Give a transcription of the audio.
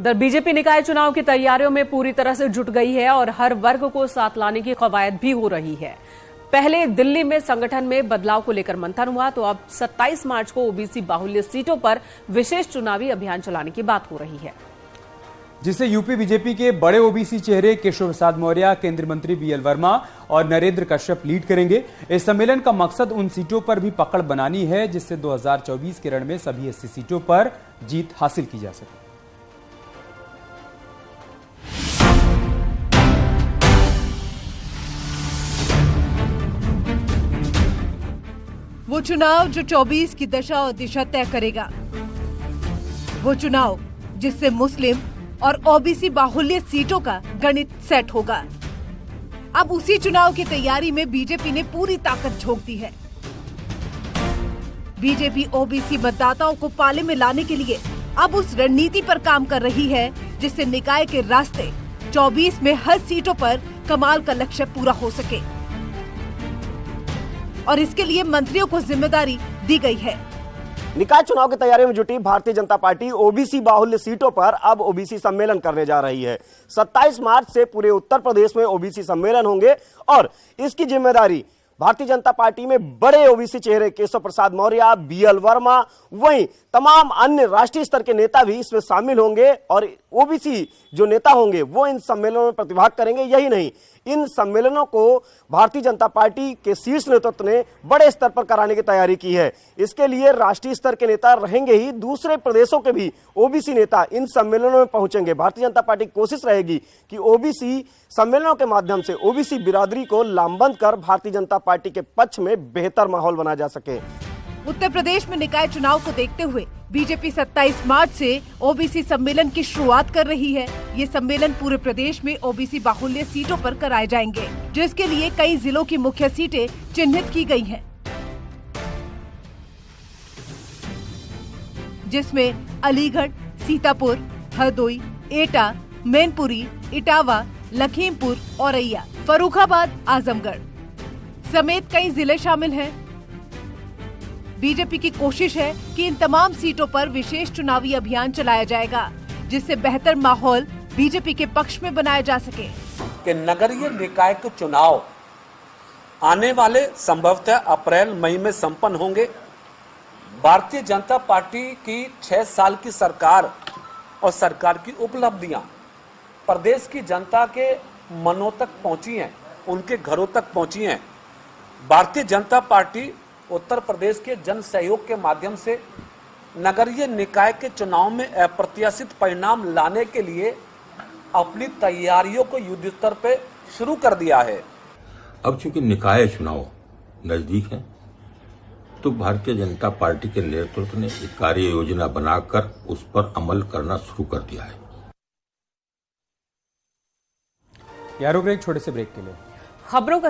उधर बीजेपी निकाय चुनाव की तैयारियों में पूरी तरह से जुट गई है और हर वर्ग को साथ लाने की कवायद भी हो रही है। पहले दिल्ली में संगठन में बदलाव को लेकर मंथन हुआ, तो अब 27 मार्च को ओबीसी बाहुल्य सीटों पर विशेष चुनावी अभियान चलाने की बात हो रही है, जिसे यूपी बीजेपी के बड़े ओबीसी चेहरे केशव प्रसाद मौर्य, केंद्रीय मंत्री बीएल वर्मा और नरेंद्र कश्यप लीड करेंगे। इस सम्मेलन का मकसद उन सीटों पर भी पकड़ बनानी है जिससे 2024 के रण में सभी एससी सीटों पर जीत हासिल की जा सके। वो चुनाव जो 24 की दशा और दिशा तय करेगा, वो चुनाव जिससे मुस्लिम और ओबीसी बाहुल्य सीटों का गणित सेट होगा। अब उसी चुनाव की तैयारी में बीजेपी ने पूरी ताकत झोंक दी है। बीजेपी ओबीसी मतदाताओं को पाले में लाने के लिए अब उस रणनीति पर काम कर रही है जिससे निकाय के रास्ते 24 में हर सीटों पर कमाल का लक्ष्य पूरा हो सके, और इसके लिए मंत्रियों को जिम्मेदारी दी गई है। निकाय चुनाव की तैयारी में जुटी भारतीय जनता पार्टी ओबीसी बाहुल्य सीटों पर अब ओबीसी सम्मेलन करने जा रही है। 27 मार्च से पूरे उत्तर प्रदेश में ओबीसी सम्मेलन होंगे और इसकी जिम्मेदारी भारतीय जनता पार्टी में बड़े ओबीसी चेहरे केशव प्रसाद मौर्य, बीएल वर्मा, वहीं तमाम अन्य राष्ट्रीय स्तर के नेता भी इसमें शामिल होंगे और ओबीसी जो नेता होंगे वो इन सम्मेलनों में प्रतिभाग करेंगे। यही नहीं, इन सम्मेलनों को भारतीय जनता पार्टी के शीर्ष नेतृत्व ने बड़े स्तर पर कराने की तैयारी की है। इसके लिए राष्ट्रीय स्तर के नेता रहेंगे ही, दूसरे प्रदेशों के भी ओबीसी नेता इन सम्मेलनों में पहुंचेंगे। भारतीय जनता पार्टी की कोशिश रहेगी कि ओबीसी सम्मेलनों के माध्यम से ओबीसी बिरादरी को लामबंद कर भारतीय जनता पार्टी के पक्ष में बेहतर माहौल बना जा सके। उत्तर प्रदेश में निकाय चुनाव को देखते हुए बीजेपी 27 मार्च से ओबीसी सम्मेलन की शुरुआत कर रही है। ये सम्मेलन पूरे प्रदेश में ओबीसी बाहुल्य सीटों पर कराए जाएंगे, जिसके लिए कई जिलों की मुख्य सीटें चिन्हित की गई हैं, जिसमें अलीगढ़, सीतापुर, हरदोई, एटा, मैनपुरी, इटावा, लखीमपुर, औरैया, फर्रुखाबाद, आजमगढ़ समेत कई जिले शामिल हैं। बीजेपी की कोशिश है कि इन तमाम सीटों पर विशेष चुनावी अभियान चलाया जाएगा, जिससे बेहतर माहौल बीजेपी के पक्ष में बनाया जा सके। कि नगरीय निकाय के चुनाव आने वाले संभवतः अप्रैल मई में संपन्न होंगे। भारतीय जनता पार्टी की 6 साल की सरकार और सरकार की उपलब्धियां प्रदेश की जनता के मनों तक पहुंची हैं, उनके घरों तक पहुंची हैं। भारतीय जनता पार्टी उत्तर प्रदेश के जन सहयोग के माध्यम से नगरीय निकाय के चुनाव में अप्रत्याशित परिणाम लाने के लिए अपनी तैयारियों को युद्ध स्तर पे शुरू कर दिया है। अब चूंकि निकाय चुनाव नजदीक है, तो भारतीय जनता पार्टी के नेतृत्व ने एक कार्य योजना बनाकर उस पर अमल करना शुरू कर दिया है। यारों एक छोटे से ब्रेक के लिए खबरों का